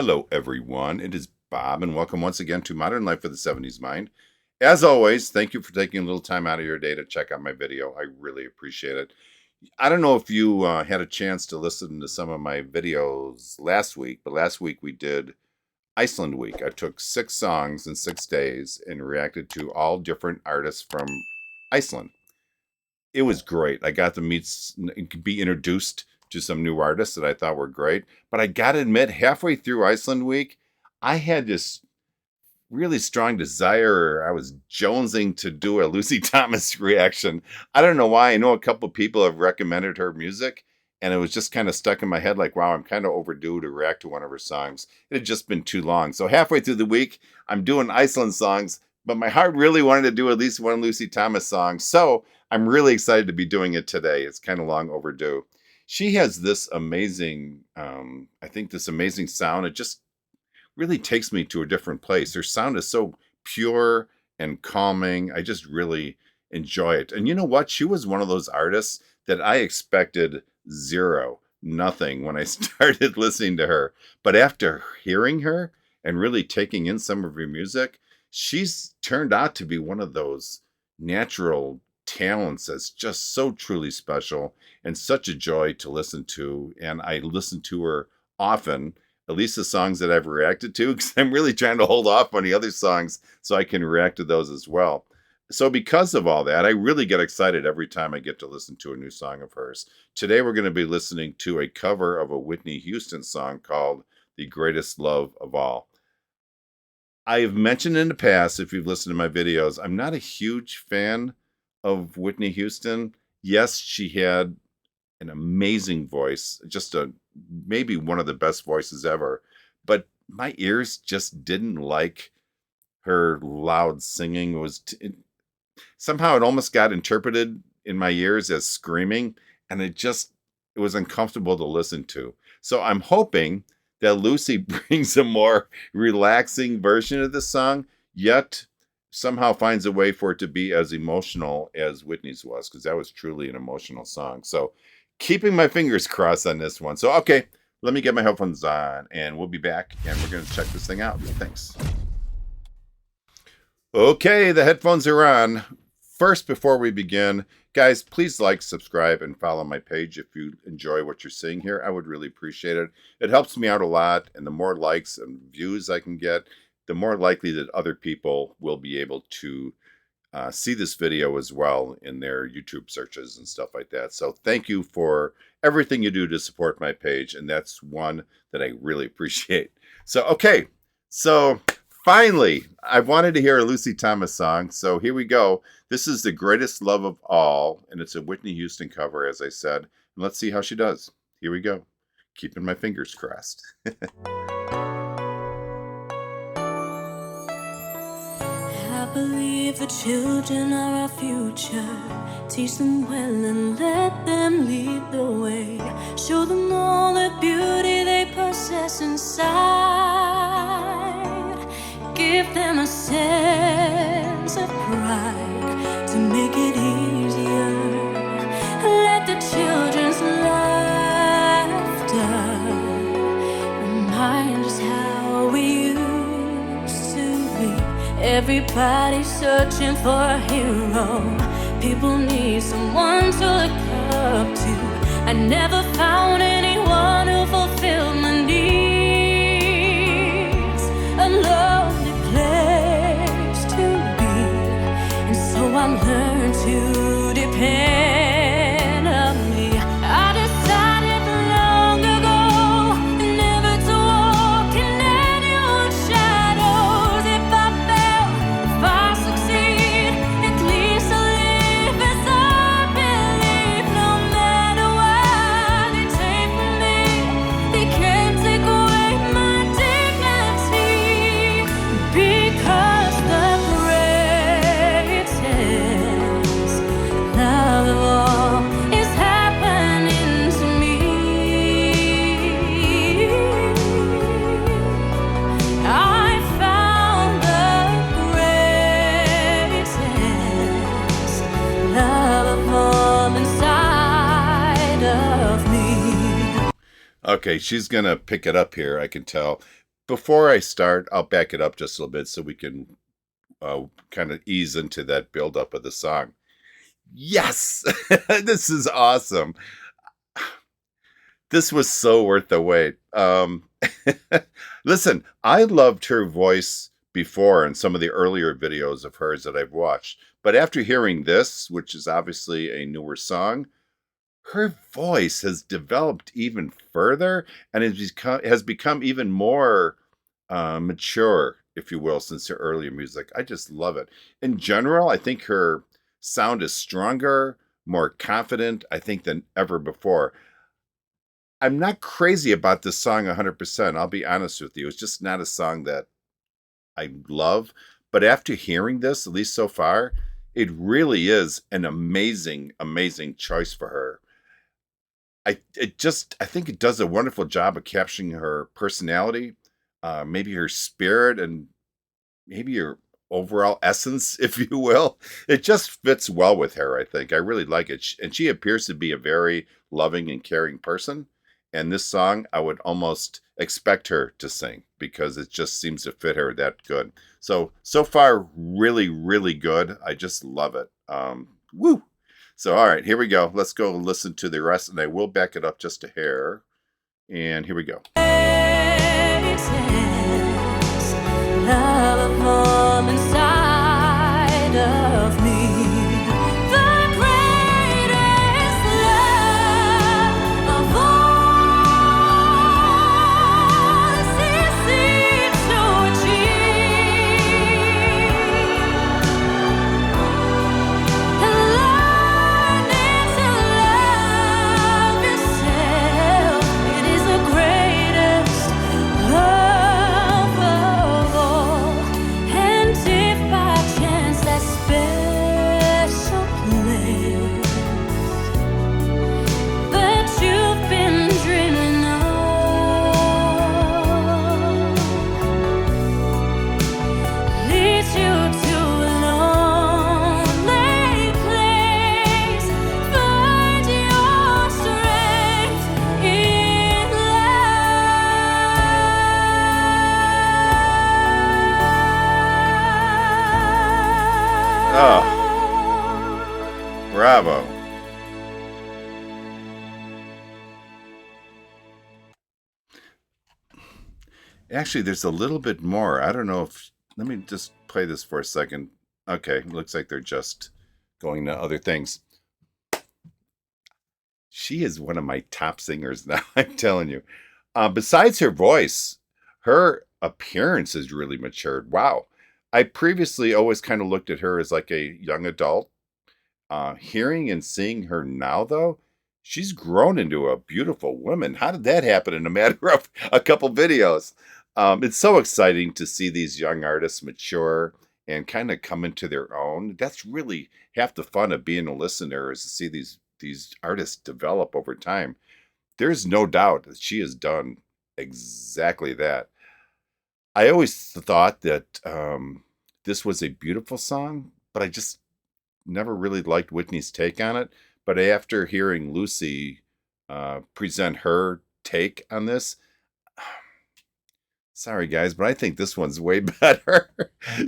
Hello, everyone. It is Bob, and welcome once again to Modern Life with the 70s Mind. As always, thank you for taking a little time out of your day to check out my video. I really appreciate it. I don't know if you had a chance to listen to some of my videos last week, but last week we did Iceland Week. I took 6 songs in 6 days and reacted to all different artists from Iceland. It was great. I got to be introduced to some new artists that I thought were great. But I got to admit, halfway through Iceland Week, I had this really strong desire. I was jonesing to do a Lucy Thomas reaction. I don't know why. I know a couple of people have recommended her music, and it was just kind of stuck in my head like, wow, I'm kind of overdue to react to one of her songs. It had just been too long. So halfway through the week, I'm doing Iceland songs, but my heart really wanted to do at least one Lucy Thomas song. So I'm really excited to be doing it today. It's kind of long overdue. She has this amazing, this amazing sound. It just really takes me to a different place. Her sound is so pure and calming. I just really enjoy it. And you know what? She was one of those artists that I expected nothing when I started listening to her. But after hearing her and really taking in some of her music, she's turned out to be one of those natural talents that's just so truly special and such a joy to listen to. And I listen to her often, at least the songs that I've reacted to, because I'm really trying to hold off on the other songs so I can react to those as well. So because of all that, I really get excited every time I get to listen to a new song of hers. Today we're going to be listening to a cover of a Whitney Houston song called The Greatest Love of All. I've mentioned in the past, if you've listened to my videos, I'm not a huge fan of Whitney Houston. Yes, she had an amazing voice, maybe one of the best voices ever, but my ears just didn't like her loud singing. Somehow it almost got interpreted in my ears as screaming, and it was uncomfortable to listen to. So I'm hoping that Lucy brings a more relaxing version of the song, yet somehow finds a way for it to be as emotional as Whitney's was, because that was truly an emotional song. So keeping my fingers crossed on this one. So, okay, let me get my headphones on, and we'll be back, and we're going to check this thing out. Thanks. Okay, the headphones are on. First, before we begin, guys, please like, subscribe, and follow my page if you enjoy what you're seeing here. I would really appreciate it. It helps me out a lot, and the more likes and views I can get, the more likely that other people will be able to see this video as well in their YouTube searches and stuff like that. So thank you for everything you do to support my page, and that's one that I really appreciate. So, okay, so finally, I wanted to hear a Lucy Thomas song, so here we go. This is The Greatest Love of All, and it's a Whitney Houston cover, as I said. And let's see how she does. Here we go. Keeping my fingers crossed. I believe the children are our future. Teach them well and let them lead the way. Show them all the beauty they possess inside. Give them a sense of pride to make it easier. Let the children's laughter remind us how we used to be. Everybody's searching for a hero. People need someone to look up to. I never found anyone who fulfilled my needs. A lonely place to be, and so I learned to depend on me. I decided long ago never to walk in anyone's shadows. If I fail, if I succeed, at least I live as I believe. No matter what they take from me, they can't take away my dignity. Because the greatest love of all is happening to me. I found the greatest love of all inside of me. Okay, she's going to pick it up here, I can tell. before I start, I'll back it up just a little bit so we can kind of ease into that buildup of the song. Yes, this is awesome. This was so worth the wait. Listen, I loved her voice before in some of the earlier videos of hers that I've watched. But after hearing this, which is obviously a newer song, her voice has developed even further and has become even more mature, if you will, since her earlier music. I just love it. In general, I think her sound is stronger, more confident, I think, than ever before. I'm not crazy about this song 100%. I'll be honest with you. It's just not a song that I love. But after hearing this, at least so far, it really is an amazing, amazing choice for her. I think it does a wonderful job of capturing her personality, maybe her spirit, and maybe her overall essence, if you will. It just fits well with her, I think. I really like it. And she appears to be a very loving and caring person. And this song, I would almost expect her to sing because it just seems to fit her that good. So far, really, really good. I just love it. Woo! So, all right, here we go. Let's go listen to the rest, and I will back it up just a hair. And here we go. Love from inside of me. The greatest love of all is easy to achieve. And learning to love yourself, it is the greatest love of all. And if by chance that special place that you've been dreaming of leads you to an lonely place, find your strength in Oh, love. bravo. Actually, there's a little bit more. I don't know if. Let me just play this for a second. Okay, looks like they're just going to other things. She is one of my top singers now, I'm telling you. Besides her voice, her appearance has really matured. Wow. I previously always kind of looked at her as like a young adult. Hearing and seeing her now, though, she's grown into a beautiful woman. How did that happen in a matter of a couple videos? It's so exciting to see these young artists mature and kind of come into their own. That's really half the fun of being a listener, is to see these artists develop over time. There's no doubt that she has done exactly that. I always thought that this was a beautiful song, but I just never really liked Whitney's take on it. But after hearing Lucy present her take on this, sorry guys, but I think this one's way better.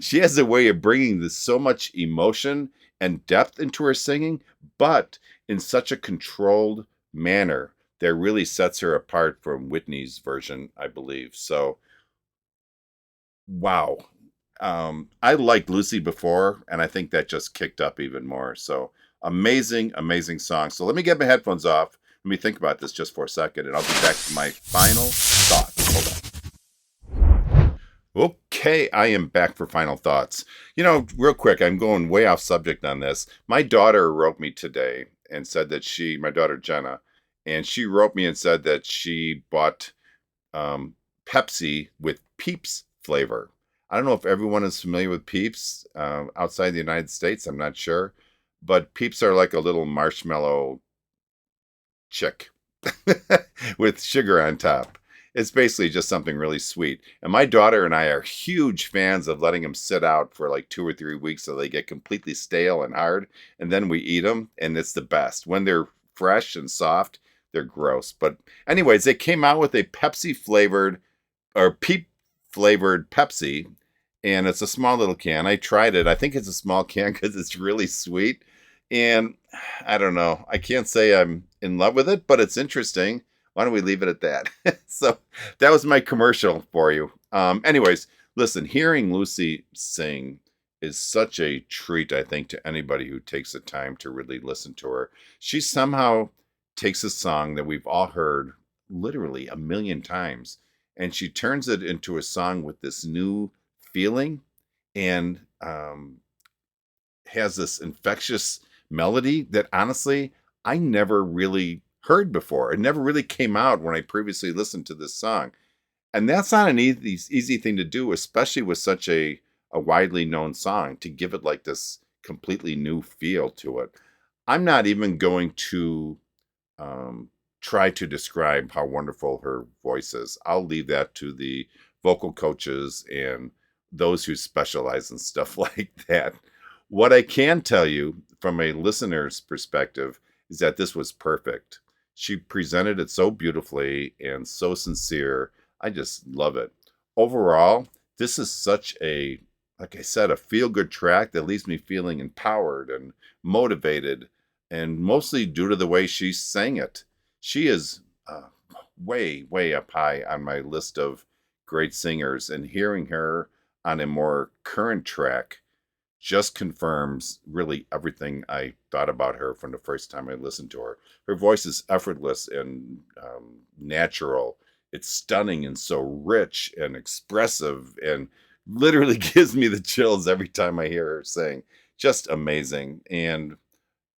She has a way of bringing this so much emotion and depth into her singing, but in such a controlled manner that really sets her apart from Whitney's version, I believe. So, wow. I liked Lucy before, and I think that just kicked up even more. So, amazing, amazing song. So, let me get my headphones off. Let me think about this just for a second, and I'll be back to my final thoughts. Hold on. Okay, I am back for final thoughts. You know, real quick, I'm going way off subject on this. My daughter wrote me today and said that my daughter Jenna, and she wrote me and said that she bought Pepsi with Peeps flavor. I don't know if everyone is familiar with Peeps outside the United States. I'm not sure. But Peeps are like a little marshmallow chick with sugar on top. It's basically just something really sweet. And my daughter and I are huge fans of letting them sit out for like 2 or 3 weeks so they get completely stale and hard. And then we eat them, and it's the best. When they're fresh and soft, they're gross. But anyways, they came out with a Pepsi flavored or Peep flavored Pepsi, and it's a small little can. I tried it. I think it's a small can because it's really sweet. And I don't know. I can't say I'm in love with it, but it's interesting. Why don't we leave it at that? So that was my commercial for you. Anyways, listen, hearing Lucy sing is such a treat, I think, to anybody who takes the time to really listen to her. She somehow takes a song that we've all heard literally a million times, and she turns it into a song with this new feeling, and has this infectious melody that honestly I never really heard before. It never really came out when I previously listened to this song. And that's not an easy thing to do, especially with such a widely known song, to give it like this completely new feel to it. I'm not even going to um, try to describe how wonderful her voice is. I'll leave that to the vocal coaches and those who specialize in stuff like that. What I can tell you from a listener's perspective is that this was perfect. She presented it so beautifully and so sincere. I just love it. Overall, this is such a, like I said, a feel good track that leaves me feeling empowered and motivated, and mostly due to the way she sang it. She is way, way up high on my list of great singers, and hearing her on a more current track just confirms really everything I thought about her from the first time I listened to her. Her voice is effortless and natural. It's stunning and so rich and expressive, and literally gives me the chills every time I hear her sing. Just amazing. And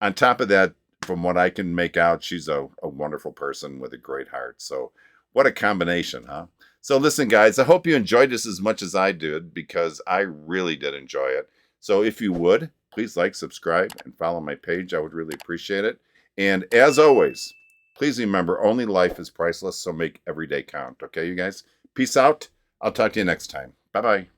on top of that, from what I can make out, she's a wonderful person with a great heart. So, what a combination, huh? So, listen, guys, I hope you enjoyed this as much as I did, because I really did enjoy it. So, if you would, please like, subscribe, and follow my page. I would really appreciate it. And as always, please remember, only life is priceless, so make every day count. Okay, you guys? Peace out. I'll talk to you next time. Bye bye.